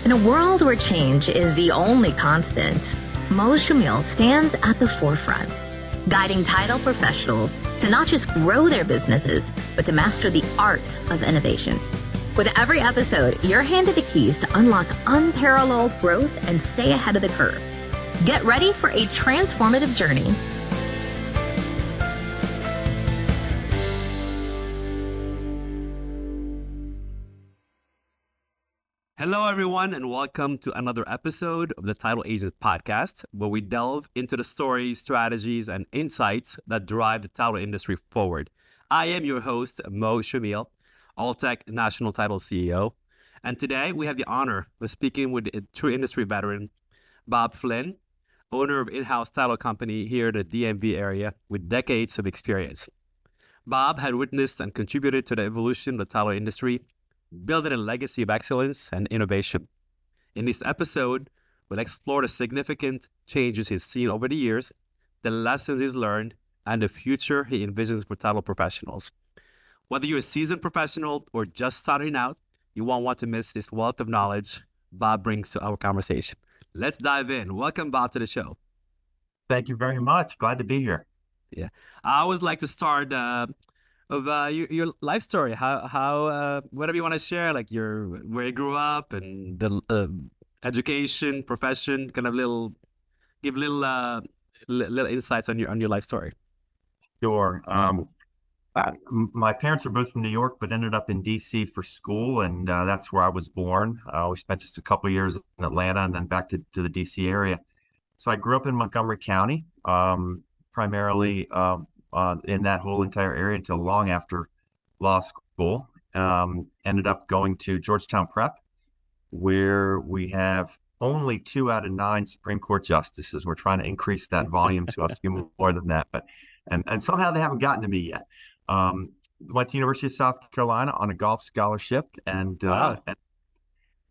In a world where change is the only constant, Choumil stands at the forefront, guiding title professionals to not just grow their businesses, but to master the art of innovation. With every episode, you're handed the keys to unlock unparalleled growth and stay ahead of the curve. Get ready for a transformative journey. Hello, everyone, and welcome to another episode of the Title Agent Podcast, where we delve into the stories, strategies, and insights that drive the title industry forward. I am your host, Choumil, All-Tech National Title CEO, and today we have the honor of speaking with a true industry veteran, Bob Flynn, owner of in-house title company here in the DMV area with decades of experience. Bob had witnessed and contributed to the evolution of the title industry, building a legacy of excellence and innovation. In this episode, we'll explore the significant changes he's seen over the years, the lessons he's learned, and the future he envisions for title professionals. Whether you're a seasoned professional or just starting out, you won't want to miss this wealth of knowledge Bob brings to our conversation. Let's dive in. Welcome, Bob, to the show. Thank you very much. Glad to be here. Yeah, I always like to start of your life story, how whatever you want to share, like where you grew up and the education, profession, kind of give little insights on your life story. Sure. My parents are both from New York, but ended up in DC for school, and that's where I was born. We spent just a couple of years in Atlanta and then back to the DC area. So I grew up in Montgomery County, primarily in that whole entire area until long after law school. Ended up going to Georgetown Prep, where we have only 2 out of 9 Supreme Court justices. We're trying to increase that volume to a few more than that, but and somehow they haven't gotten to me yet. Went to University of South Carolina on a golf scholarship, and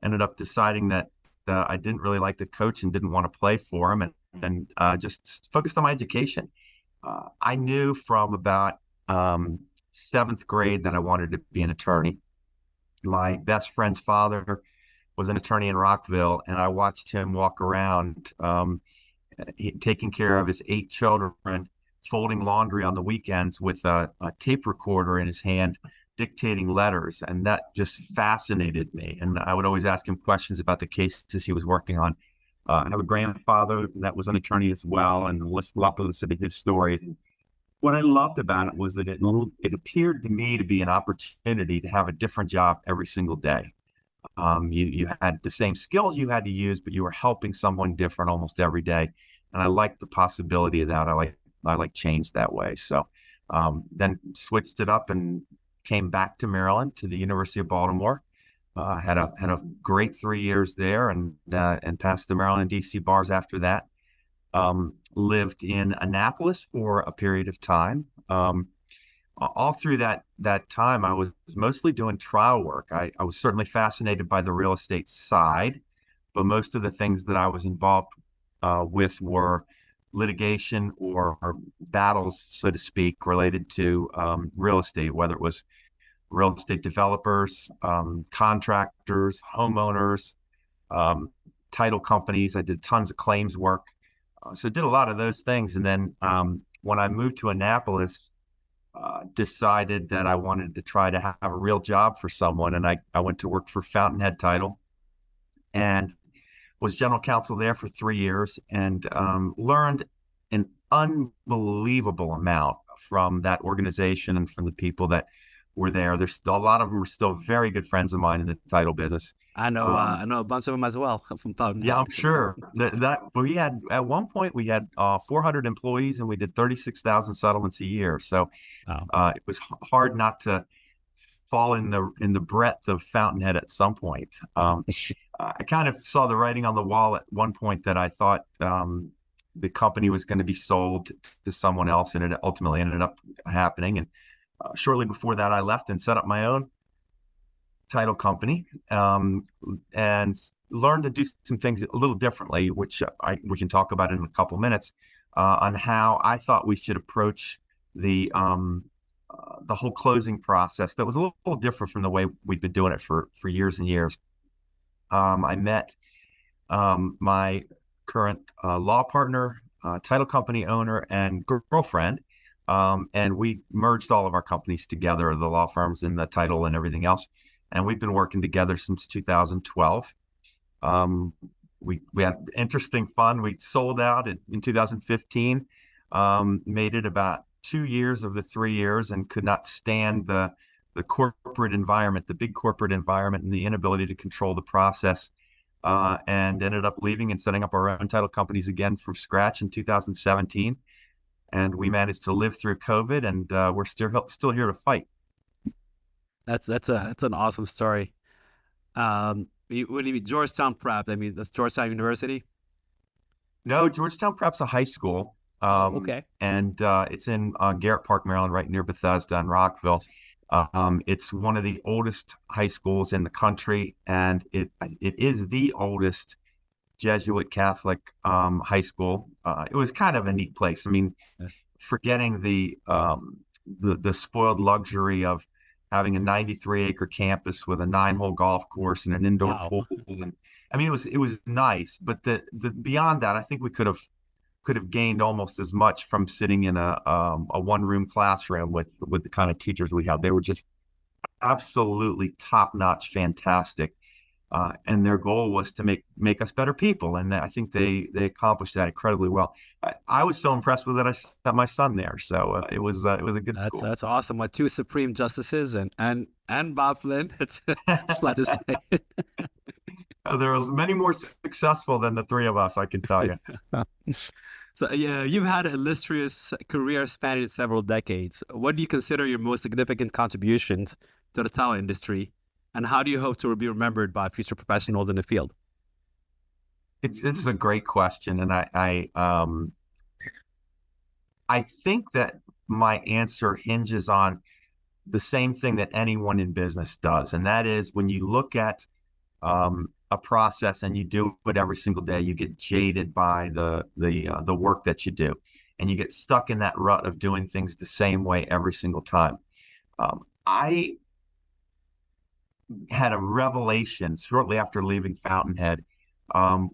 ended up deciding that I didn't really like the coach and didn't want to play for him, and just focused on my education. I knew from about 7th grade that I wanted to be an attorney. My best friend's father was an attorney in Rockville, and I watched him walk around taking care of his 8 children, folding laundry on the weekends with a tape recorder in his hand, dictating letters, and that just fascinated me. And I would always ask him questions about the cases he was working on. I have a grandfather that was an attorney as well, and love to listen to his story. What I loved about it was that it appeared to me to be an opportunity to have a different job every single day. You had the same skills you had to use, but you were helping someone different almost every day. And I liked the possibility of that. I like change that way. So then switched it up and came back to Maryland, to the University of Baltimore. Had a great 3 years there, and passed the Maryland and DC bars after that. Lived in Annapolis for a period of time. All through that time, I was mostly doing trial work. I was certainly fascinated by the real estate side, but most of the things that I was involved with were litigation or battles, so to speak, related to real estate, whether it was real estate developers, contractors, homeowners, title companies. I did tons of claims work. So did a lot of those things. And then when I moved to Annapolis, decided that I wanted to try to have a real job for someone. And I went to work for Fountainhead Title and was general counsel there for 3 years, and learned an unbelievable amount from that organization and from the people that were there. There's still, a lot of them are still very good friends of mine in the title business. I know a bunch of them as well from Fountainhead. Yeah, I'm sure that we had, at one point we had 400 employees, and we did 36,000 settlements a year. So it was hard not to fall in the breadth of Fountainhead at some point. I kind of saw the writing on the wall at one point that I thought the company was going to be sold to someone else, and it ultimately ended up happening. And shortly before that, I left and set up my own title company, and learned to do some things a little differently, which we can talk about in a couple minutes, on how I thought we should approach the whole closing process that was a little different from the way we've been doing it for years and years. I met my current law partner, title company owner, and girlfriend. And we merged all of our companies together, the law firms and the title and everything else. And we've been working together since 2012. We had interesting fun. We sold out in 2015, made it about 2 years of the 3 years, and could not stand the corporate environment, the big corporate environment, and the inability to control the process. And ended up leaving and setting up our own title companies again from scratch in 2017. And we managed to live through COVID, and we're still here to fight. That's an awesome story. What do you mean, Georgetown Prep? I mean, that's Georgetown University. No, Georgetown Prep's a high school. Okay. And it's in Garrett Park, Maryland, right near Bethesda and Rockville. It's one of the oldest high schools in the country, and it is the oldest Jesuit Catholic high school. It was kind of a neat place. I mean, forgetting the spoiled luxury of having a 93-acre campus with a 9-hole golf course and an indoor pool. And I mean, it was nice, but the beyond that, I think we could have gained almost as much from sitting in a one-room classroom with the kind of teachers we had. They were just absolutely top-notch, fantastic. And their goal was to make us better people. And I think they accomplished that incredibly well. I was so impressed with it. I sent my son there. So it was a good school. That's awesome. What, two Supreme Justices and Bob Flynn. It's glad to say. There was many more successful than the three of us, I can tell you. So yeah, you've had an illustrious career spanning several decades. What do you consider your most significant contributions to the title industry, and how do you hope to be remembered by future professionals in the field? This is a great question, and I think that my answer hinges on the same thing that anyone in business does, and that is when you look at a process and you do it every single day, you get jaded by the work that you do, and you get stuck in that rut of doing things the same way every single time. I had a revelation shortly after leaving Fountainhead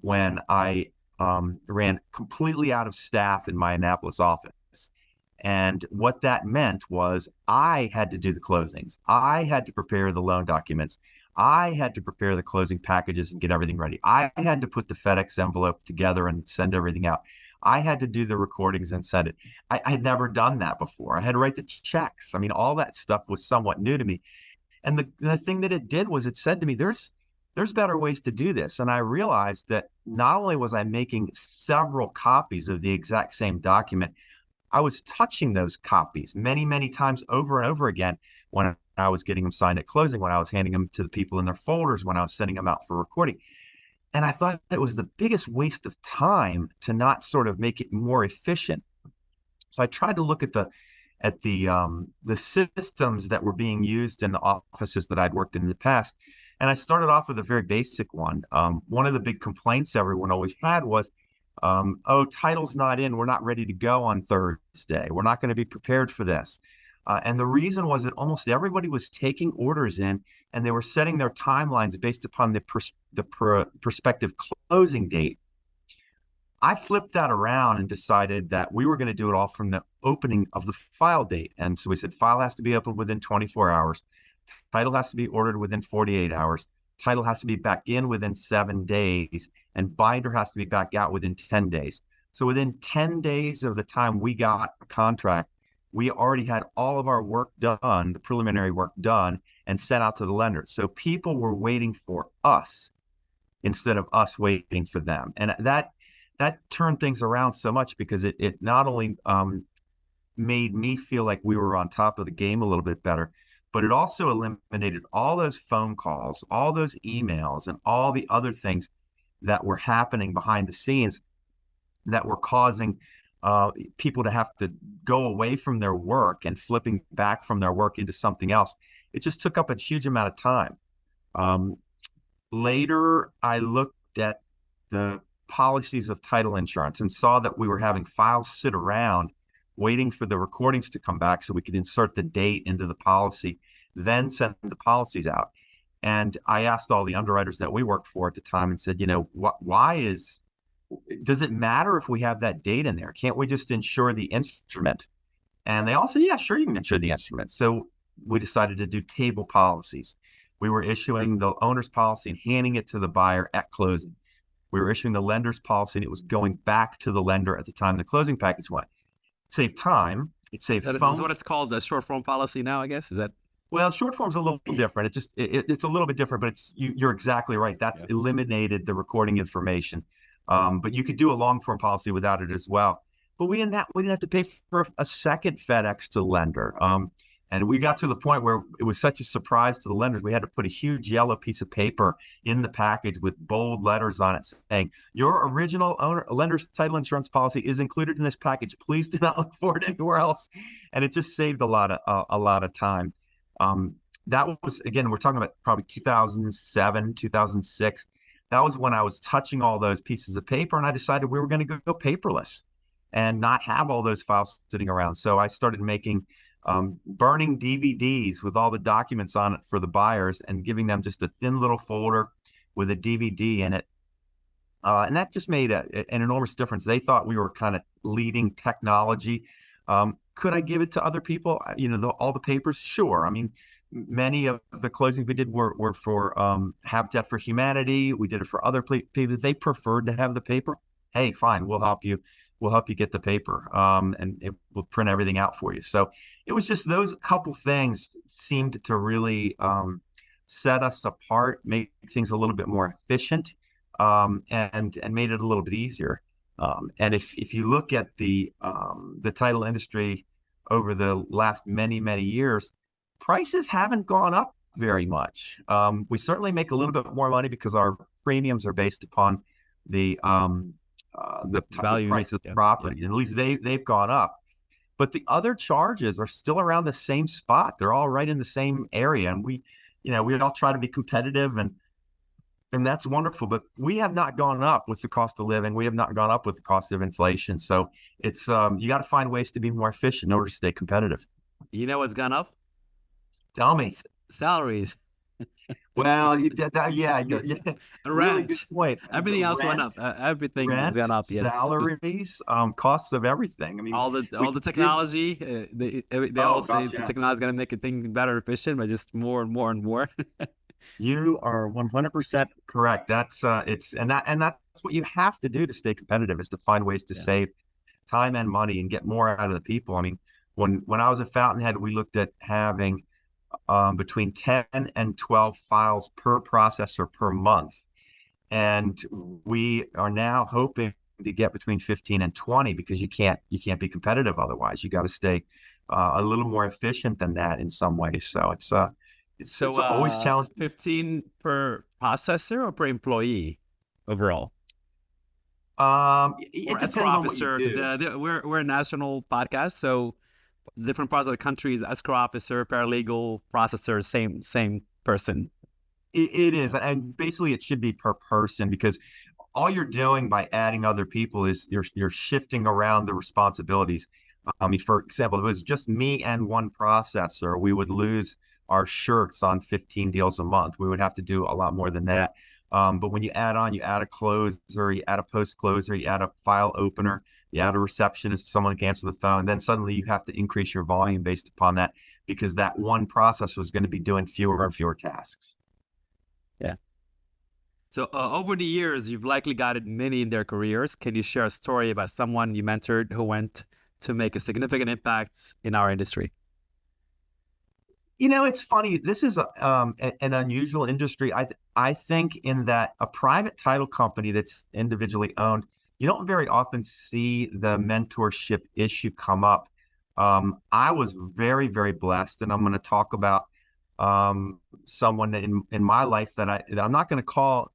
when I ran completely out of staff in my Annapolis office. And what that meant was I had to do the closings. I had to prepare the loan documents. I had to prepare the closing packages and get everything ready. I had to put the FedEx envelope together and send everything out. I had to do the recordings and send it. I had never done that before. I had to write the checks. I mean, all that stuff was somewhat new to me. And the thing that it did was it said to me, there's better ways to do this. And I realized that not only was I making several copies of the exact same document, I was touching those copies many, many times over and over again when I was getting them signed at closing, when I was handing them to the people in their folders, when I was sending them out for recording. And I thought it was the biggest waste of time to not sort of make it more efficient. So I tried to look at the systems that were being used in the offices that I'd worked in the past. And I started off with a very basic one. One of the big complaints everyone always had was, oh, title's not in. We're not ready to go on Thursday. We're not going to be prepared for this. And the reason was that almost everybody was taking orders in, and they were setting their timelines based upon the prospective closing date. I flipped that around and decided that we were going to do it all from the opening of the file date. And so we said file has to be opened within 24 hours. Title has to be ordered within 48 hours. Title has to be back in within 7 days. And binder has to be back out within 10 days. So within 10 days of the time we got a contract, we already had all of our work done, the preliminary work done, and sent out to the lender. So people were waiting for us instead of us waiting for them. And that turned things around so much because it not only made me feel like we were on top of the game a little bit better, but it also eliminated all those phone calls, all those emails, and all the other things that were happening behind the scenes that were causing people to have to go away from their work and flipping back from their work into something else. It just took up a huge amount of time. Later, I looked at the policies of title insurance and saw that we were having files sit around waiting for the recordings to come back so we could insert the date into the policy, then send the policies out. And I asked all the underwriters that we worked for at the time and said, does it matter if we have that date in there? Can't we just insure the instrument? And they all said, yeah, sure, you can insure the instrument. So we decided to do table policies. We were issuing the owner's policy and handing it to the buyer at closing. We were issuing the lender's policy, and it was going back to the lender at the time the closing package went. It saved time. It saved phone. That's what it's called, a short form policy now, I guess. Is that? Well, short form's a little different. It's a little bit different, but you're exactly right. That's eliminated the recording information. But you could do a long form policy without it as well. But we didn't have to pay for a second FedEx to the lender. And we got to the point where it was such a surprise to the lenders, we had to put a huge yellow piece of paper in the package with bold letters on it saying, your original lender's title insurance policy is included in this package. Please do not look for it anywhere else. And it just saved a lot of time. That was, again, we're talking about probably 2007, 2006. That was when I was touching all those pieces of paper, and I decided we were going to go paperless and not have all those files sitting around. So I started making burning DVDs with all the documents on it for the buyers and giving them just a thin little folder with a DVD in it. And that just made an enormous difference. They thought we were kind of leading technology. Could I give it to other people? All the papers? Sure. I mean, many of the closings we did were for Habitat for Humanity. We did it for other people. They preferred to have the paper. Hey, fine, we'll help you. We'll help you get the paper, and it will print everything out for you. So it was just those couple things seemed to really set us apart, make things a little bit more efficient, and made it a little bit easier. And if you look at the title industry over the last many years, prices haven't gone up very much. We certainly make a little bit more money because our premiums are based upon the price of the property. And at least they've gone up. But the other charges are still around the same spot. They're all right in the same area. And we all try to be competitive, and that's wonderful. But we have not gone up with the cost of living. We have not gone up with the cost of inflation. So it's you got to find ways to be more efficient in order to stay competitive. You know what's gone up? Tell me. Salaries. Well, yeah. Rent. Really good point. Everything else went up. Everything has gone up. Yes. Salaries, costs of everything. I mean, all the technology. They all say the technology is going to make things better, efficient, but just more and more and more. You are 100% correct. That's that's what you have to do to stay competitive, is to find ways to save time and money and get more out of the people. I mean, when I was at Fountainhead, we looked at having between 10 and 12 files per processor per month. And we are now hoping to get between 15 and 20, because you can't be competitive otherwise. You got to stay a little more efficient than that in some ways. So it's always challenging. 15 per processor or per employee overall? It depends escrow on officer. what you do. We're a national podcast, so different parts of the country is escrow officer, paralegal, processor, same person. It is, and basically it should be per person, because all you're doing by adding other people is you're shifting around the responsibilities. I mean, for example, if it was just me and one processor, we would lose our shirts on 15 deals a month. We would have to do a lot more than that. But when you add a closer, you add a post closer, you add a file opener, you add a receptionist, someone can answer the phone, then suddenly you have to increase your volume based upon that, because that one processor is going to be doing fewer and fewer tasks. Yeah. So over the years, you've likely guided many in their careers. Can you share a story about someone you mentored who went to make a significant impact in our industry? It's funny. This is an unusual industry. I think in that a private title company that's individually owned, you don't very often see the mentorship issue come up. I was very, very blessed, and I'm going to talk about someone in my life that I'm not going to call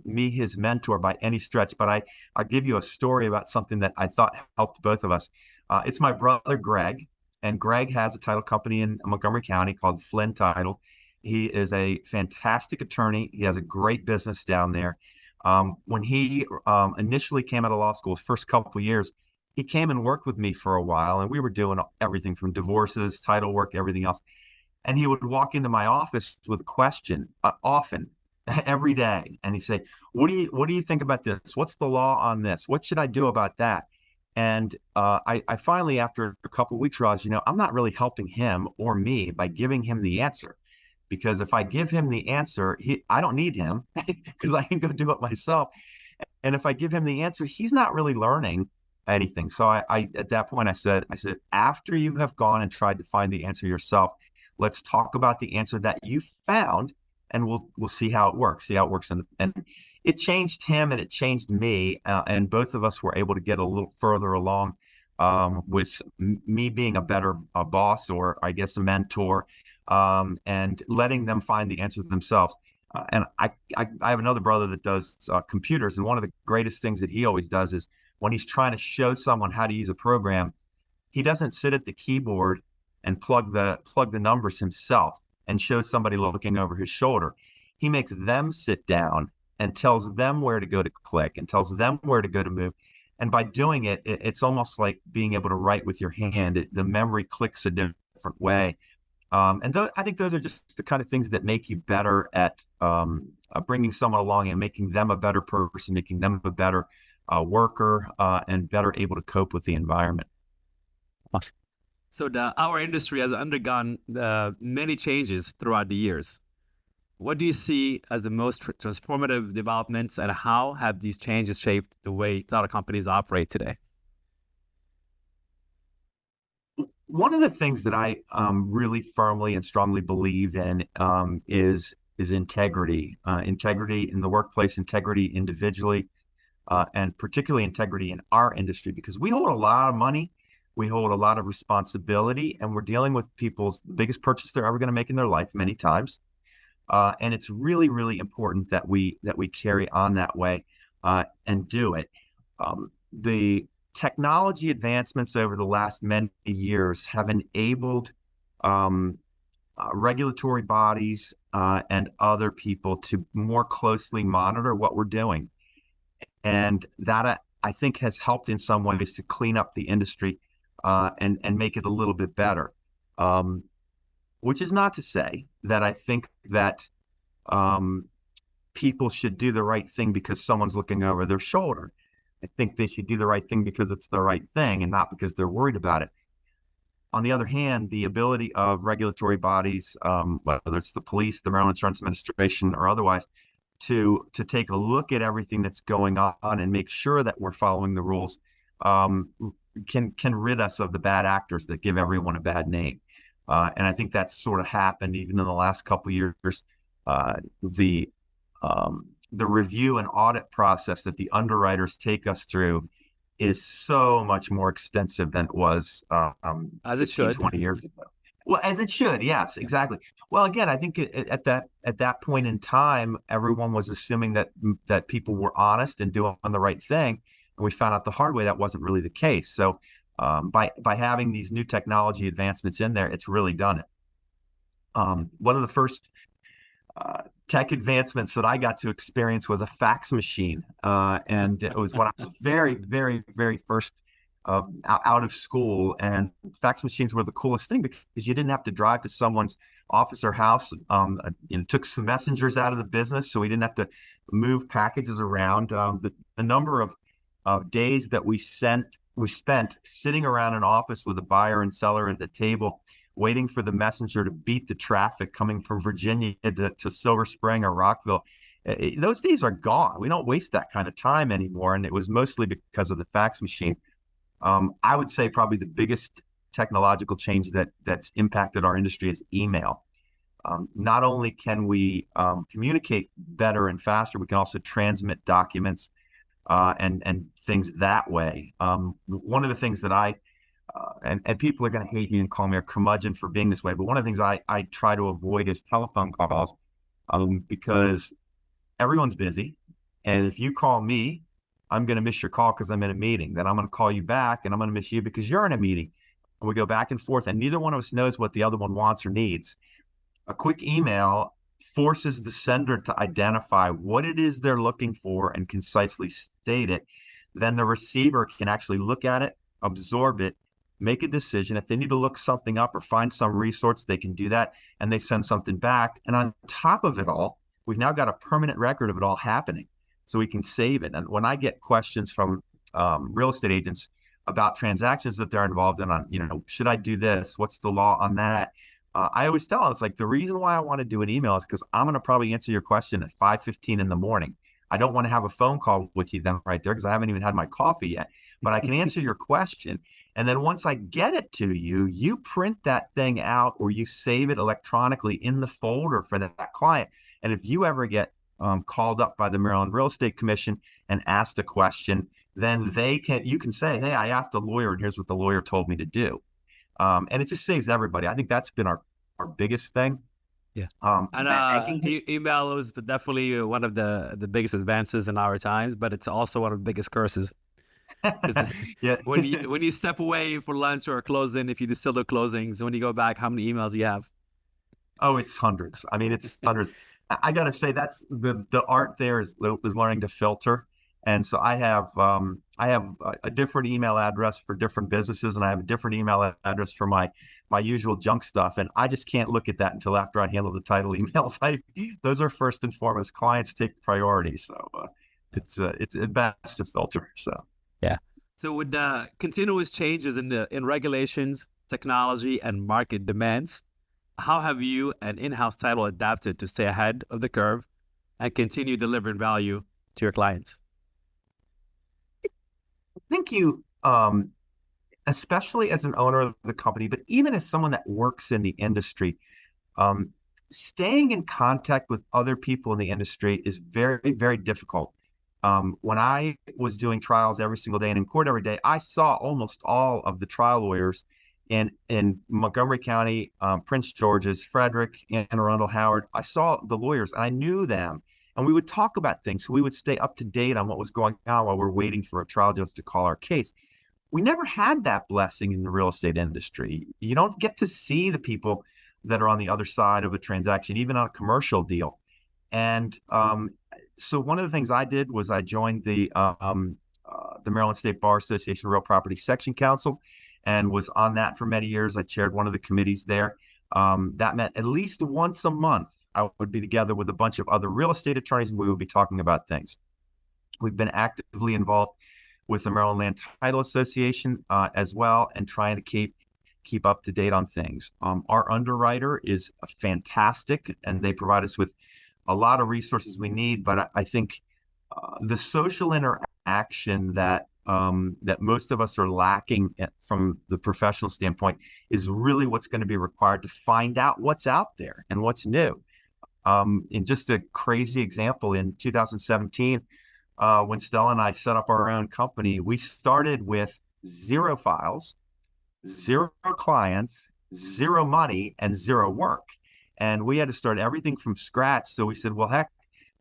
me his mentor by any stretch, but I'll give you a story about something that I thought helped both of us. It's my brother, Greg. And Greg has a title company in Montgomery County called Flynn Title. He is a fantastic attorney. He has a great business down there. When he initially came out of law school, his first couple of years, he came and worked with me for a while, and we were doing everything from divorces, title work, everything else. And he would walk into my office with a question, often, every day. And he'd say, what do you think about this? What's the law on this? What should I do about that? And I finally, after a couple of weeks, realized, I'm not really helping him or me by giving him the answer. Because if I give him the answer, I don't need him because I can go do it myself. And if I give him the answer, he's not really learning anything. So I at that point, I said, after you have gone and tried to find the answer yourself, let's talk about the answer that you found, and we'll see how it works. And it changed him, and it changed me, and both of us were able to get a little further along with me being a better boss, or I guess a mentor, and letting them find the answer themselves. And I have another brother that does computers, and one of the greatest things that he always does is when he's trying to show someone how to use a program, he doesn't sit at the keyboard and plug the numbers himself and show somebody looking over his shoulder. He makes them sit down and tells them where to go to click and tells them where to go to move. And by doing it, it's almost like being able to write with your hand. The memory clicks a different way. I think those are just the kind of things that make you better at bringing someone along and making them a better person, making them a better worker, and better able to cope with the environment. So our industry has undergone many changes throughout the years. What do you see as the most transformative developments, and how have these changes shaped the way title companies operate today? One of the things that I really firmly and strongly believe in is integrity. Integrity in the workplace, integrity individually, and particularly integrity in our industry, because we hold a lot of money, we hold a lot of responsibility, and we're dealing with people's biggest purchase they're ever going to make in their life many times. And it's really, really important that we carry on that way and do it. The technology advancements over the last many years have enabled regulatory bodies and other people to more closely monitor what we're doing. And that, I think, has helped in some ways to clean up the industry and make it a little bit better. Which is not to say that I think that people should do the right thing because someone's looking over their shoulder. I think they should do the right thing because it's the right thing and not because they're worried about it. On the other hand, the ability of regulatory bodies, whether it's the police, the Maryland Insurance Administration, or otherwise, to take a look at everything that's going on and make sure that we're following the rules, can rid us of the bad actors that give everyone a bad name. And I think that's sort of happened even in the last couple of years. The review and audit process that the underwriters take us through is so much more extensive than it was as it should 20 years ago. Well, as it should, yes, exactly. Well, again, I think at that point in time, everyone was assuming that people were honest and doing the right thing, and we found out the hard way that wasn't really the case. So by having these new technology advancements in there, it's really done it. One of the first tech advancements that I got to experience was a fax machine. And it was when I was very, very, very first out of school. And fax machines were the coolest thing because you didn't have to drive to someone's office or house. It took some messengers out of the business, so we didn't have to move packages around. The number of days that we spent sitting around an office with a buyer and seller at the table, waiting for the messenger to beat the traffic coming from Virginia to Silver Spring or Rockville. Those days are gone. We don't waste that kind of time anymore. And it was mostly because of the fax machine. I would say probably the biggest technological change that's impacted our industry is email. Not only can we communicate better and faster, we can also transmit documents and things that way. One of the things that and people are going to hate me and call me a curmudgeon for being this way, but one of the things I try to avoid is telephone calls, because everyone's busy. And if you call me, I'm going to miss your call because I'm in a meeting. Then I'm going to call you back and I'm going to miss you because you're in a meeting. And we go back and forth, and neither one of us knows what the other one wants or needs. A quick email forces the sender to identify what it is they're looking for and concisely state it. Then the receiver can actually look at it, absorb it, make a decision. If they need to look something up or find some resource, they can do that, and they send something back. And on top of it all, we've now got a permanent record of it all happening, so we can save it. And when I get questions from real estate agents about transactions that they're involved in, on, should I do this? What's the law on that? I always tell them, it's like, the reason why I want to do an email is because I'm going to probably answer your question at 5:15 in the morning. I don't want to have a phone call with you then right there because I haven't even had my coffee yet, but I can answer your question. And then once I get it to you, you print that thing out or you save it electronically in the folder for that client. And if you ever get called up by the Maryland Real Estate Commission and asked a question, then you can say, hey, I asked a lawyer and here's what the lawyer told me to do. And it just saves everybody. I think that's been our biggest thing. Yeah. Email was definitely one of the biggest advances in our times, but it's also one of the biggest curses. Yeah. when you step away for lunch or closing, if you still do closings, when you go back, how many emails do you have? Oh, it's hundreds. I mean, it's hundreds. I got to say, that's the art there is learning to filter. And so I have a different email address for different businesses, and I have a different email address for my usual junk stuff. And I just can't look at that until after I handle the title emails. Those are first and foremost. Clients take priority. So it's best to filter. So yeah. So with continuous changes in regulations, technology, and market demands, how have you and in-house title adapted to stay ahead of the curve and continue delivering value to your clients? I think you, especially as an owner of the company, but even as someone that works in the industry, staying in contact with other people in the industry is very, very difficult. When I was doing trials every single day and in court every day, I saw almost all of the trial lawyers in Montgomery County, Prince George's, Frederick, Anne Arundel, Howard. I saw the lawyers and I knew them. And we would talk about things. So we would stay up to date on what was going on while we're waiting for a trial judge to call our case. We never had that blessing in the real estate industry. You don't get to see the people that are on the other side of a transaction, even on a commercial deal. And so one of the things I did was I joined the Maryland State Bar Association Real Property Section Council and was on that for many years. I chaired one of the committees there. That meant at least once a month, I would be together with a bunch of other real estate attorneys, and we would be talking about things. We've been actively involved with the Maryland Land Title Association as well, and trying to keep up to date on things. Our underwriter is fantastic, and they provide us with a lot of resources we need. But I think the social interaction that most of us are lacking from the professional standpoint is really what's going to be required to find out what's out there and what's new. In just a crazy example, in 2017, when Stella and I set up our own company, we started with 0 files, 0 clients, 0 money, and 0 work. And we had to start everything from scratch. So we said, well, heck,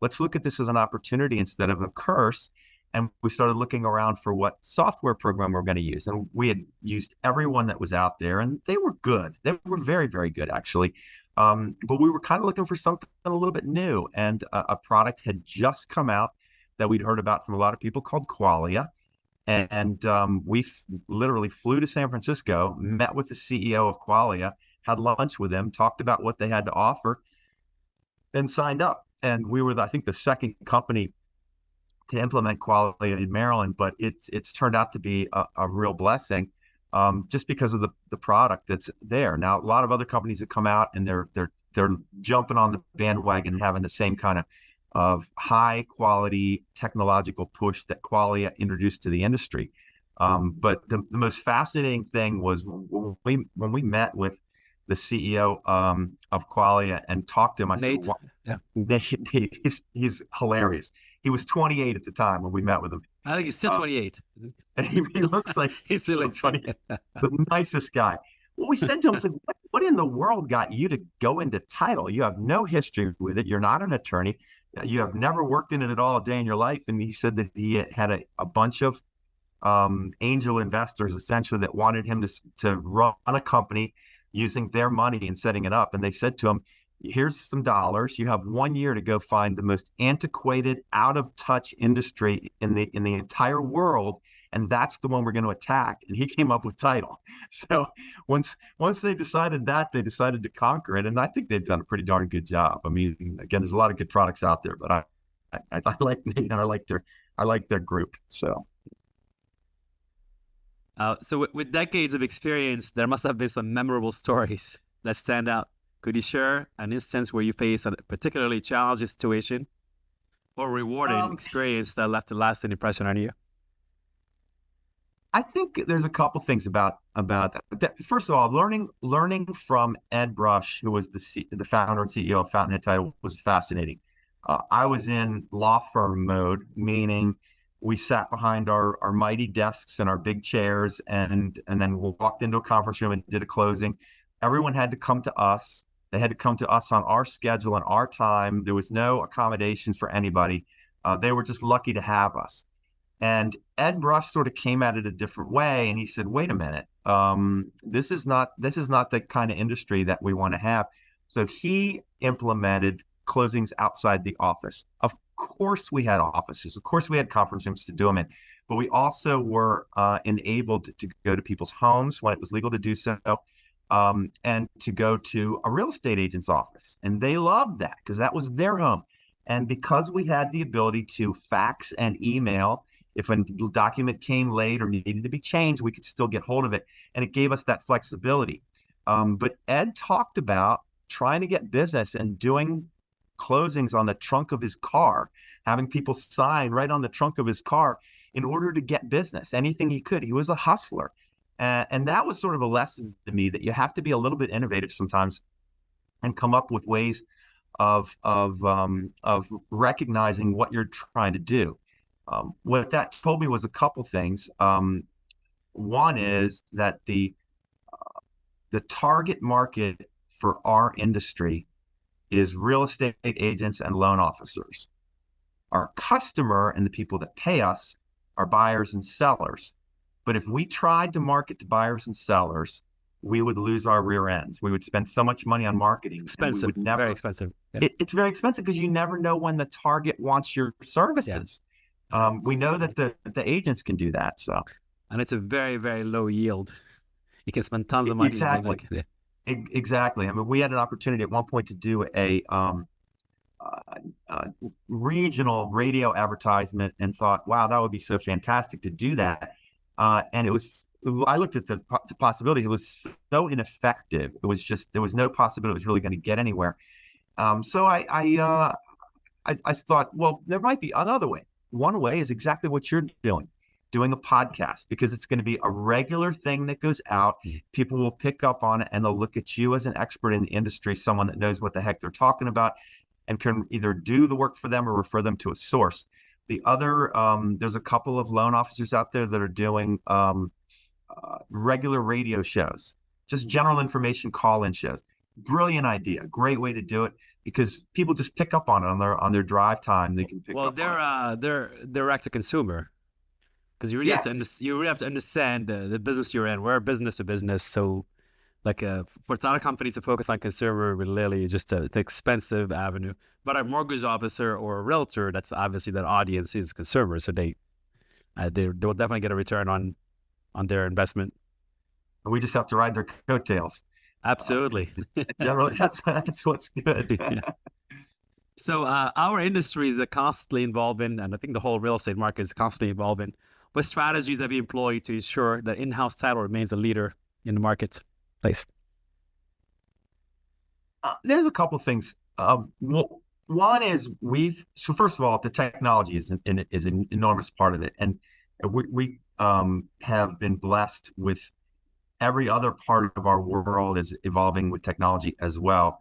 let's look at this as an opportunity instead of a curse. And we started looking around for what software program we're going to use. And we had used everyone that was out there, and they were good. They were very, very good, actually. But we were kind of looking for something a little bit new, and a product had just come out that we'd heard about from a lot of people called Qualia. And we literally flew to San Francisco, met with the CEO of Qualia, had lunch with them, talked about what they had to offer, and signed up. And we were, I think, the second company to implement Qualia in Maryland, but it's turned out to be a real blessing. Just because of the product that's there. Now, a lot of other companies that come out and they're jumping on the bandwagon and having the same kind of high quality technological push that Qualia introduced to the industry. But the most fascinating thing was when we met with the CEO of Qualia and talked to him. I Nate. said, yeah. He's hilarious. He was 28 at the time when we met with him. I think he's still 28. And he looks like he's still 28. The nicest guy. Well, we said to him, I said, what in the world got you to go into title? You have no history with it. You're not an attorney. You have never worked in it at all a day in your life. And he said that he had a bunch of angel investors, essentially, that wanted him to run a company using their money and setting it up. And they said to him, here's some dollars. You have 1 year to go find the most antiquated, out of touch industry in the entire world and that's the one we're going to attack. And he came up with Title. So once they decided that, they decided to conquer it, and I think they've done a pretty darn good job. I mean, again, there's a lot of good products out there, but I like Nate, and I like their group. So. So with decades of experience, there must have been some memorable stories that stand out. Could you share an instance where you faced a particularly challenging situation or rewarding experience that left a lasting impression on you? I think there's a couple things about that. First of all, learning from Ed Brush, who was the founder and CEO of Fountainhead Title, was fascinating. I was in law firm mode, meaning we sat behind our mighty desks and our big chairs, and then we walked into a conference room and did a closing. Everyone had to come to us. They had to come to us on our schedule and our time. There was no accommodations for anybody. They were just lucky to have us. And Ed Brush sort of came at it a different way, and he said, "Wait a minute, this is not the kind of industry that we want to have." So he implemented closings outside the office. Of course, we had offices. Of course, we had conference rooms to do them in, but we also were enabled to go to people's homes when it was legal to do so, and to go to a real estate agent's office, and they loved that because that was their home. And because we had the ability to fax and email, if a document came late or needed to be changed, we could still get hold of it. And it gave us that flexibility. But Ed talked about trying to get business and doing closings on the trunk of his car, having people sign right on the trunk of his car in order to get business, anything he could. He was a hustler. And that was sort of a lesson to me that you have to be a little bit innovative sometimes and come up with ways of recognizing what you're trying to do. What that told me was a couple things. One is that the target market for our industry is real estate agents and loan officers. Our customer and the people that pay us are buyers and sellers. But if we tried to market to buyers and sellers, we would lose our rear ends. We would spend so much money on marketing. Expensive, very expensive. Yeah. It's very expensive because you never know when the target wants your services. Yeah. We know that the agents can do that. So, and it's a very, very low yield. You can spend tons of money. Exactly. Exactly. I mean, we had an opportunity at one point to do a regional radio advertisement and thought, wow, that would be so fantastic to do that. And I looked at the possibilities. It was so ineffective. It was just, there was no possibility it was really going to get anywhere. So I thought, well, there might be another way. One way is exactly what you're doing a podcast, because it's going to be a regular thing that goes out. People will pick up on it and they'll look at you as an expert in the industry, someone that knows what the heck they're talking about and can either do the work for them or refer them to a source. The other, there's a couple of loan officers out there that are doing regular radio shows, just general information call-in shows. Brilliant idea, great way to do it, because people just pick up on it on their drive time. They can pick up. Well, they're direct to consumer, because you really have to understand the business you're in. We're business to business, so like for title companies to focus on consumer really just the expensive avenue. But a mortgage officer or a realtor, that's obviously that audience is consumer, so they will definitely get a return on their investment. We just have to ride their coattails. Absolutely. Generally, that's what's good. Yeah. So our industry is constantly evolving, and I think the whole real estate market is constantly evolving. What strategies have you employed to ensure that in-house title remains a leader in the marketplace? There's a couple of things. Well, one is so first of all, the technology is an enormous part of it, and we have been blessed with every other part of our world is evolving with technology as well.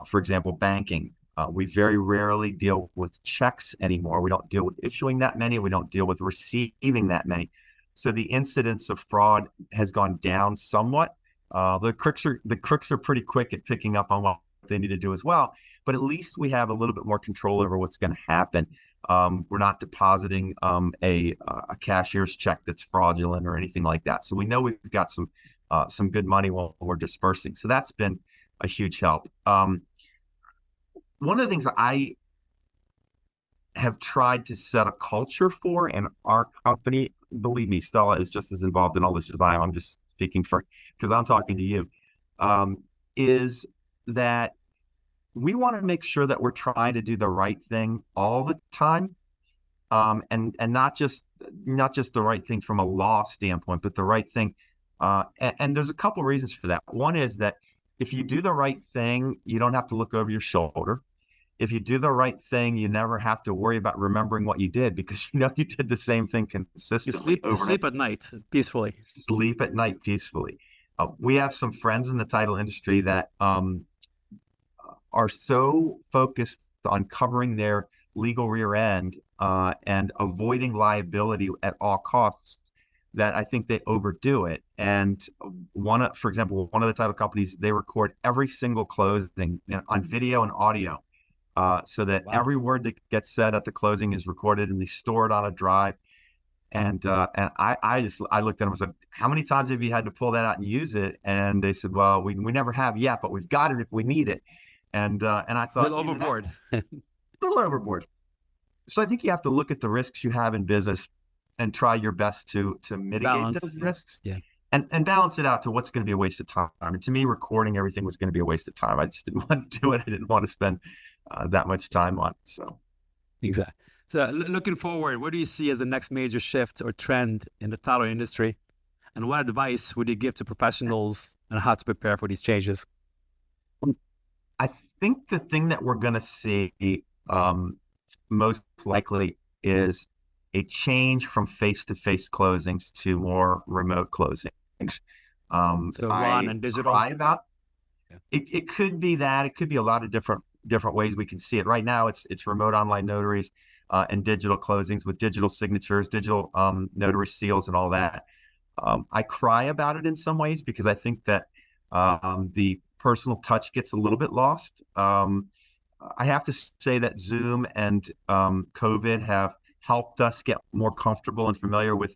For example, banking. We very rarely deal with checks anymore. We don't deal with issuing that many. We don't deal with receiving that many. So the incidence of fraud has gone down somewhat. The crooks are pretty quick at picking up on what they need to do as well. But at least we have a little bit more control over what's going to happen. We're not depositing a cashier's check that's fraudulent or anything like that. So we know we've got some good money while we're dispersing. So that's been a huge help. One of the things have tried to set a culture for, and our company, believe me, Stella is just as involved in all this as I am. I'm just speaking for, because I'm talking to you, is that we want to make sure that we're trying to do the right thing all the time, and not just the right thing from a law standpoint, but the right thing. And there's a couple of reasons for that. One is that if you do the right thing, you don't have to look over your shoulder. If you do the right thing, you never have to worry about remembering what you did, because you know you did the same thing consistently. You sleep at night peacefully. Sleep at night peacefully. We have some friends in the title industry that are so focused on covering their legal rear end and avoiding liability at all costs that I think they overdo it. And for example, one of the title companies, they record every single closing on video and audio, so that every word that gets said at the closing is recorded, and they store it on a drive. And I looked at them and said, how many times have you had to pull that out and use it? And they said, well, we never have yet, but we've got it if we need it. And I thought, a little overboard. A little overboard. So I think you have to look at the risks you have in business and try your best to mitigate those risks. Yeah. And balance it out to what's going to be a waste of time. And to me, recording everything was going to be a waste of time. I just didn't want to do it. I didn't want to spend that much time on it. So exactly. So looking forward, what do you see as the next major shift or trend in the title industry? And what advice would you give to professionals on how to prepare for these changes? I think the thing that we're going to see most likely is a change from face-to-face closings to more remote closings. So one and digital. It could be that. It could be a lot of different ways we can see it. Right now, it's remote online notaries and digital closings with digital signatures, digital notary seals, and all that. I cry about it in some ways because I think that the personal touch gets a little bit lost. I have to say that Zoom and COVID have helped us get more comfortable and familiar with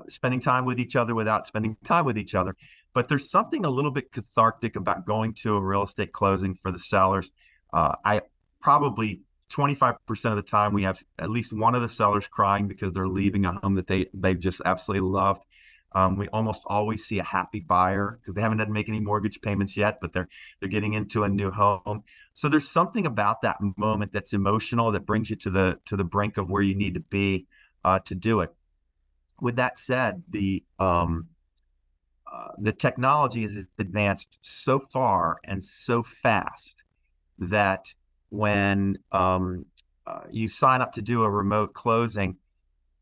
spending time with each other without spending time with each other. But there's something a little bit cathartic about going to a real estate closing for the sellers. I probably 25% of the time we have at least one of the sellers crying because they're leaving a home that they just absolutely loved. We almost always see a happy buyer because they haven't had to make any mortgage payments yet, but they're getting into a new home. So there's something about that moment that's emotional that brings you to the brink of where you need to be to do it. With that said, the technology has advanced so far and so fast that when you sign up to do a remote closing,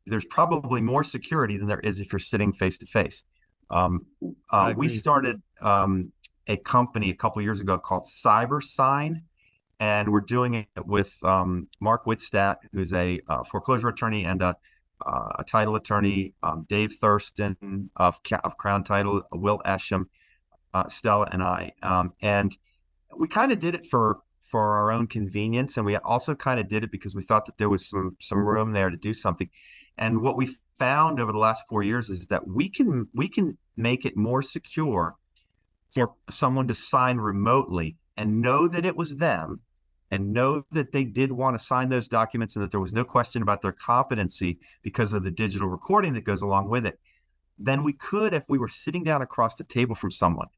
there's probably more security than there is if you're sitting face to face. We started a company a couple of years ago called CyberSign, and we're doing it with Mark Whitstadt, who's a foreclosure attorney and a title attorney, Dave Thurston of Crown Title, Will Esham, Stella, and I. And we kind of did it for our own convenience, and we also kind of did it because we thought that there was some room there to do something. And what we found over the last 4 years is that we can make it more secure for someone to sign remotely and know that it was them and know that they did want to sign those documents and that there was no question about their competency because of the digital recording that goes along with it, than we could if we were sitting down across the table from someone.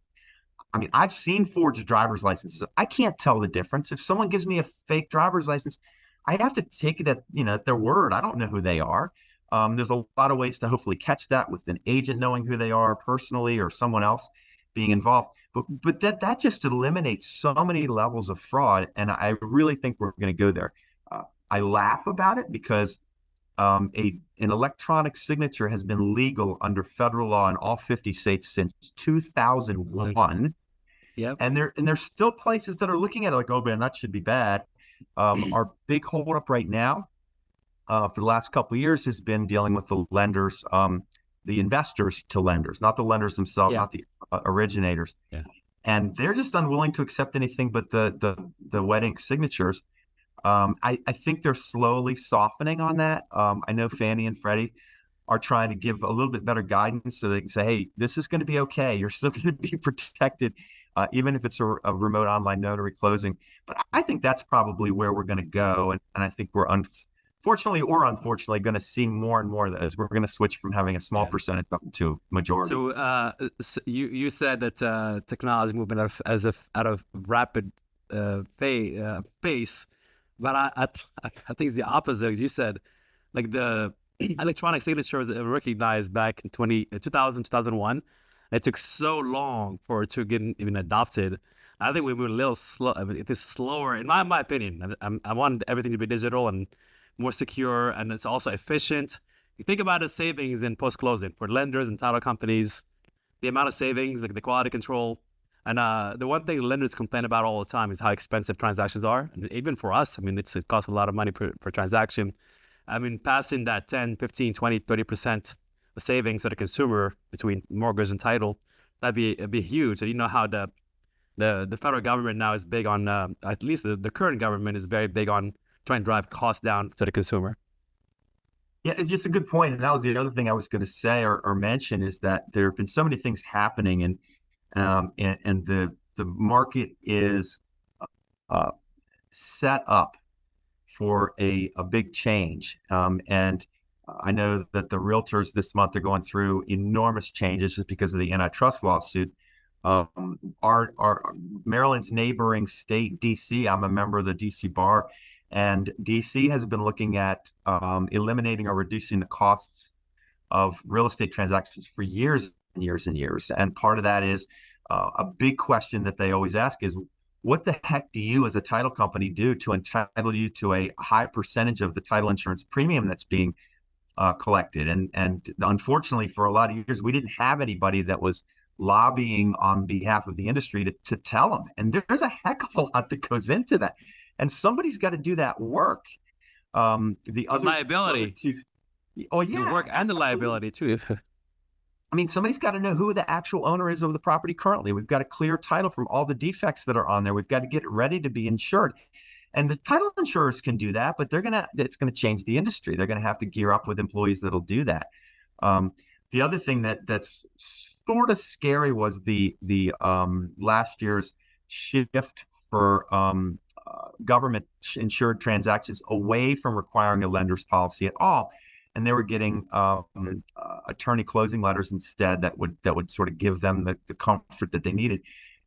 I mean, I've seen forged driver's licenses. I can't tell the difference. If someone gives me a fake driver's license, I have to take it at their word. I don't know who they are. There's a lot of ways to hopefully catch that with an agent knowing who they are personally or someone else being involved. But that just eliminates so many levels of fraud, and I really think we're going to go there. I laugh about it because an electronic signature has been legal under federal law in all 50 states since 2001. Yep. And there's still places that are looking at it like, oh man, that should be bad. Our big holdup right now for the last couple of years has been dealing with the lenders, the investors to lenders, not the lenders themselves, not the originators. Yeah. And they're just unwilling to accept anything but the wet ink signatures. I think they're slowly softening on that. I know Fannie and Freddie are trying to give a little bit better guidance so they can say, hey, this is going to be okay. You're still going to be protected even if it's a remote online notary closing. But I think that's probably where we're going to go. And I think we're fortunately or unfortunately going to see more and more of those. We're going to switch from having a small percentage up to majority. So you said that technology is moving out of rapid pace, but I think it's the opposite. As you said, like the electronic signatures were recognized back in 2000, 2001. It took so long for it to get even adopted. I think we were a little slow. I mean, it is slower, in my opinion. I want everything to be digital and more secure, and it's also efficient. You think about the savings in post-closing for lenders and title companies, the amount of savings, like the quality control. And the one thing lenders complain about all the time is how expensive transactions are. And even for us, I mean, it costs a lot of money per transaction. I mean, passing that 10, 15, 20, 30% savings to the consumer between mortgage and title, it'd be huge. And you know how the federal government now is big on, at least the current government is very big on trying to drive costs down to the consumer. Yeah, it's just a good point. And that was the other thing I was going to say or mention is that there have been so many things happening, and the market is set up for a big change. And I know that the realtors this month are going through enormous changes just because of the antitrust lawsuit. Our Maryland's neighboring state, DC, I'm a member of the DC bar, and DC has been looking at eliminating or reducing the costs of real estate transactions for years and years and years. And part of that is a big question that they always ask is, what the heck do you as a title company do to entitle you to a high percentage of the title insurance premium that's being collected? And unfortunately, for a lot of years, we didn't have anybody that was lobbying on behalf of the industry to tell them. And there's a heck of a lot that goes into that. And somebody's got to do that work. The other liability. Oh, yeah. The work and the liability, too. I mean, somebody's got to know who the actual owner is of the property currently. We've got to clear title from all the defects that are on there. We've got to get it ready to be insured. And the title insurers can do that, but it's going to change the industry. They're going to have to gear up with employees that'll do that. The other thing that's sort of scary was the last year's shift for government insured transactions away from requiring a lender's policy at all. And they were getting attorney closing letters instead that would sort of give them the comfort that they needed.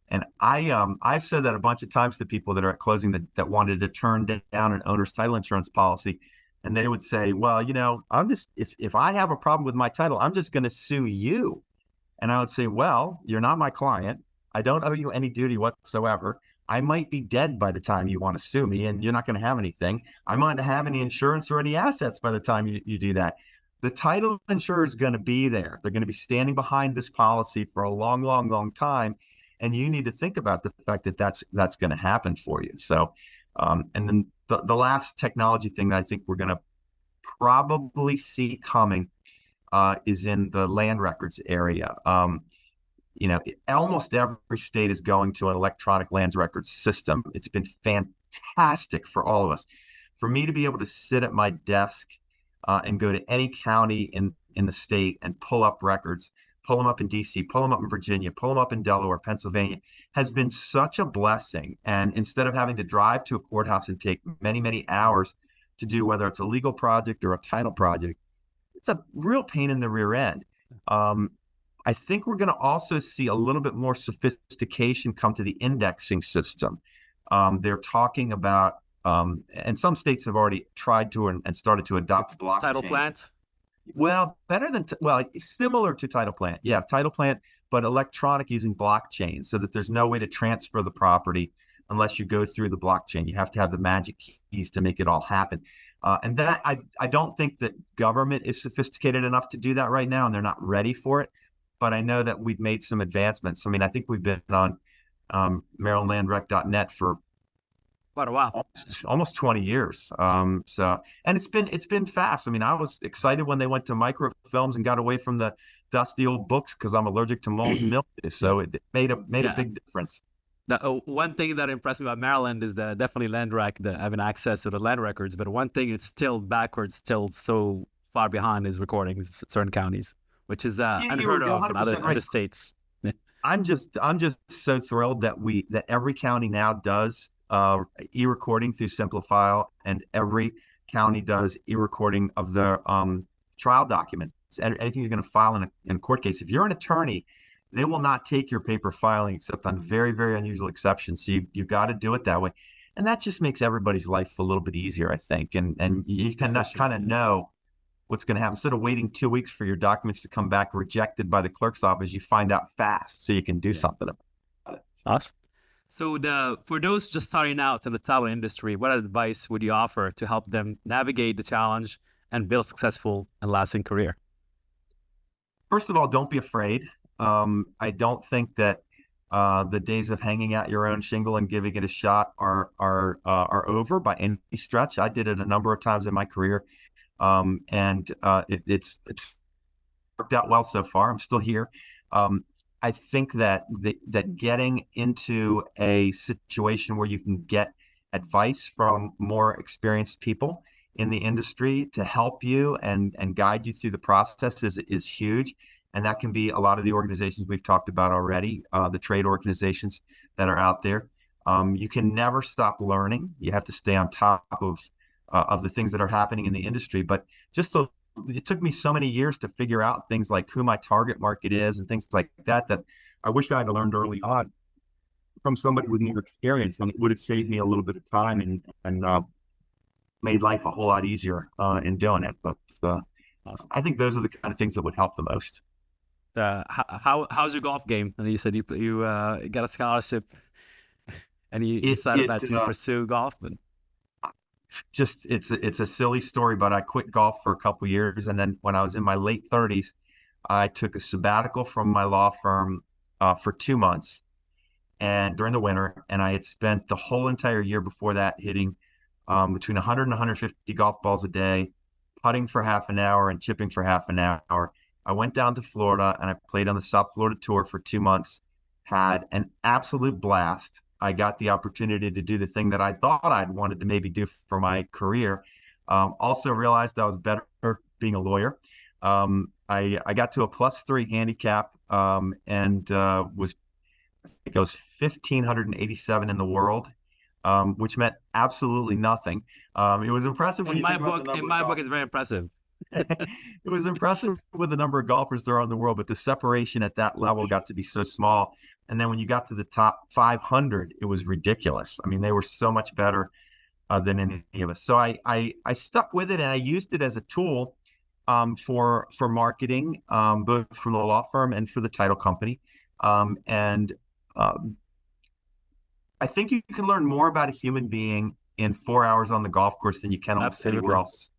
And I've said that a bunch of times to people that are at closing that wanted to turn down an owner's title insurance policy. And they would say, well, if I have a problem with my title, I'm just going to sue you. And I would say, well, you're not my client. I don't owe you any duty whatsoever. I might be dead by the time you want to sue me, and you're not going to have anything. I might not have any insurance or any assets by the time you do that. The title insurer is going to be there. They're going to be standing behind this policy for a long, long, long time. And you need to think about the fact that that's going to happen for you. So, and then the last technology thing that I think we're going to probably see coming is in the land records area. Almost every state is going to an electronic land records system. It's been fantastic for all of us. For me to be able to sit at my desk and go to any county in the state and pull up records, pull them up in DC, pull them up in Virginia, pull them up in Delaware, Pennsylvania, has been such a blessing. And instead of having to drive to a courthouse and take many, many hours to do whether it's a legal project or a title project, it's a real pain in the rear end. I think we're going to also see a little bit more sophistication come to the indexing system. They're talking about, and some states have already tried to and started to adopt blockchain. Title plant? Well, similar to title plant. Yeah, title plant, but electronic using blockchain so that there's no way to transfer the property unless you go through the blockchain. You have to have the magic keys to make it all happen. And that I don't think that government is sophisticated enough to do that right now, and they're not ready for it. But I know that we've made some advancements. I mean, I think we've been on MarylandLandRec.net for quite a while, almost 20 years. And it's been fast. I mean, I was excited when they went to microfilms and got away from the dusty old books because I'm allergic to mold and mildew. So it made a big difference. Now, one thing that impressed me about Maryland is definitely LandRec, having access to the land records. But one thing it's still backwards, still so far behind is recording certain counties, which is unheard of in other states. I'm just so thrilled that every county now does e-recording through Simplifile, and every county does e-recording of their trial documents. Anything you're going to file in a court case. If you're an attorney, they will not take your paper filing except on very, very unusual exceptions. So you've got to do it that way. And that just makes everybody's life a little bit easier, I think. And you can kind of know what's going to happen. Instead of waiting 2 weeks for your documents to come back rejected by the clerk's office, you find out fast so you can do something about it. Awesome. So for those just starting out in the title industry, what advice would you offer to help them navigate the challenge and build a successful and lasting career? First of all, don't be afraid. I don't think that the days of hanging out your own shingle and giving it a shot are over by any stretch. I did it a number of times in my career, and it's worked out well so far. I'm still here. I think that getting into a situation where you can get advice from more experienced people in the industry to help you and guide you through the process is huge. And that can be a lot of the organizations we've talked about already, the trade organizations that are out there. You can never stop learning. You have to stay on top of the things that are happening in the industry. But it took me so many years to figure out things like who my target market is and things like that I wish I had learned early on from somebody with more experience, and it would have saved me a little bit of time and made life a whole lot easier in doing it. But I think those are the kind of things that would help the most. How's your golf game? And you said you got a scholarship and you decided to pursue golf. It's a silly story, but I quit golf for a couple of years, and then when I was in my late 30s, I took a sabbatical from my law firm for 2 months, and during the winter, and I had spent the whole entire year before that hitting between 100 and 150 golf balls a day, putting for half an hour and chipping for half an hour. I went down to Florida and I played on the South Florida tour for 2 months, had an absolute blast. I got the opportunity to do the thing that I thought I'd wanted to maybe do for my career. Also realized I was better being a lawyer. I got to a +3 handicap and was 1,587 in the world, which meant absolutely nothing. It was impressive. In my book, it's very impressive. It was impressive with the number of golfers there are in the world, but the separation at that level got to be so small. And then when you got to the top 500, it was ridiculous. I mean, they were so much better than any of us. So I stuck with it, and I used it as a tool for marketing, both for the law firm and for the title company. I think you can learn more about a human being in 4 hours on the golf course than you can almost anywhere else.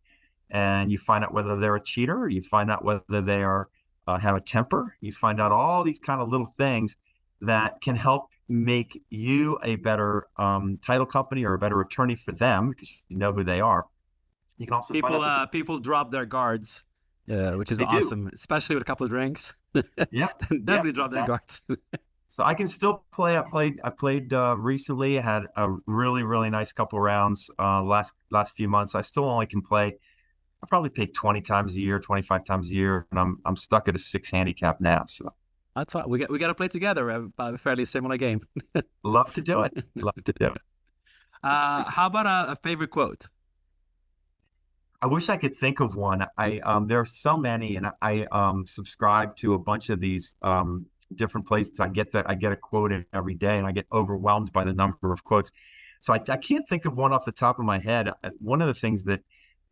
And you find out whether they're a cheater, or you find out whether they are have a temper. You find out all these kind of little things that can help make you a better title company or a better attorney for them, because you know who they are. You can also people drop their guards, which is awesome, especially with a couple of drinks. Yeah, definitely drop their guards. So I can still play. I played recently. I had a really, really nice couple rounds last few months. I still only can play. I probably play 20 times a year, 25 times a year, and I'm stuck at a 6 handicap now. So that's why we got to play together. A fairly similar game. Love to do it. Love to do it. How about a favorite quote? I wish I could think of one. There are so many, and I subscribe to a bunch of these different places. I get a quote in every day, and I get overwhelmed by the number of quotes. So I can't think of one off the top of my head. One of the things that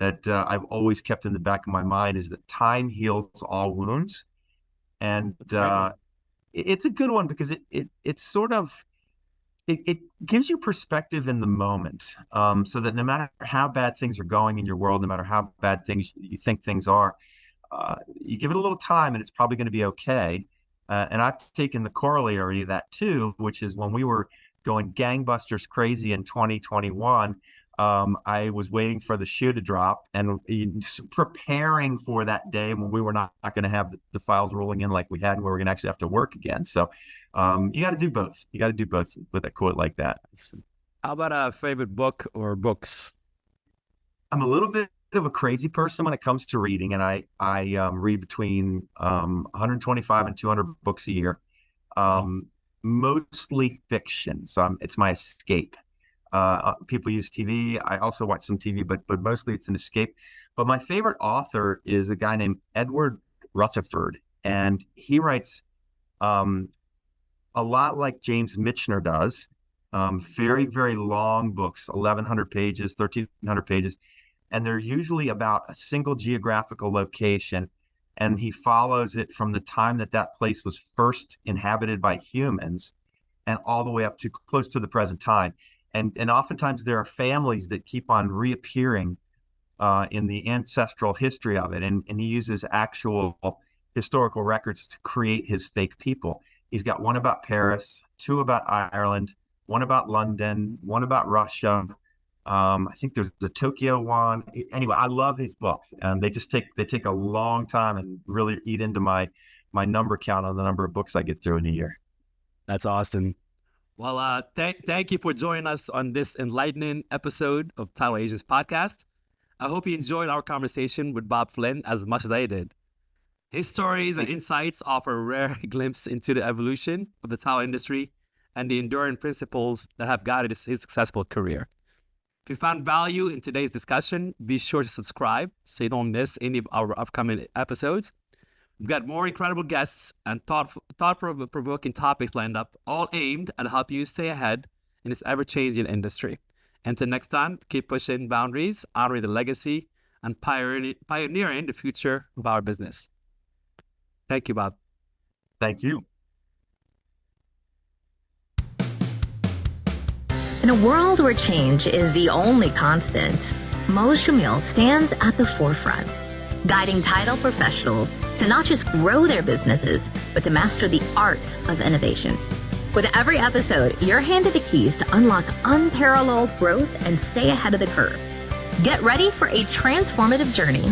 I've always kept in the back of my mind is that time heals all wounds, and it's a good one because it's sort of it gives you perspective in the moment, so that no matter how bad things are going in your world, no matter how bad things you think things are, you give it a little time, and it's probably going to be okay. And I've taken the corollary of that too, which is when we were going gangbusters crazy in 2021. I was waiting for the shoe to drop and preparing for that day when we were not going to have the files rolling in like we had, and we were going to actually have to work again. So you got to do both. You got to do both with a quote like that. How about a favorite book or books? I'm a little bit of a crazy person when it comes to reading, and I read between 125 and 200 books a year. mostly fiction. So it's my escape. People use TV. I also watch some TV, but mostly it's an escape. But my favorite author is a guy named Edward Rutherford, and he writes a lot like James Michener does. Very, very long books, 1,100 pages, 1,300 pages, and they're usually about a single geographical location. And he follows it from the time that place was first inhabited by humans and all the way up to close to the present time. And oftentimes there are families that keep on reappearing in the ancestral history of it. And he uses actual historical records to create his fake people. He's got one about Paris, two about Ireland, one about London, one about Russia. I think there's the Tokyo one. Anyway, I love his books, and they take a long time and really eat into my number count on the number of books I get through in a year. That's awesome. Well, thank you for joining us on this enlightening episode of Title Agents Podcast. I hope you enjoyed our conversation with Bob Flynn as much as I did. His stories and insights offer a rare glimpse into the evolution of the title industry and the enduring principles that have guided his successful career. If you found value in today's discussion, be sure to subscribe so you don't miss any of our upcoming episodes. We've got more incredible guests and thought-provoking topics lined up, all aimed at help you stay ahead in this ever-changing industry. Until next time, keep pushing boundaries, honoring the legacy, and pioneering the future of our business. Thank you, Bob. Thank you. In a world where change is the only constant, Choumil stands at the forefront, guiding title professionals to not just grow their businesses, but to master the art of innovation. With every episode, you're handed the keys to unlock unparalleled growth and stay ahead of the curve. Get ready for a transformative journey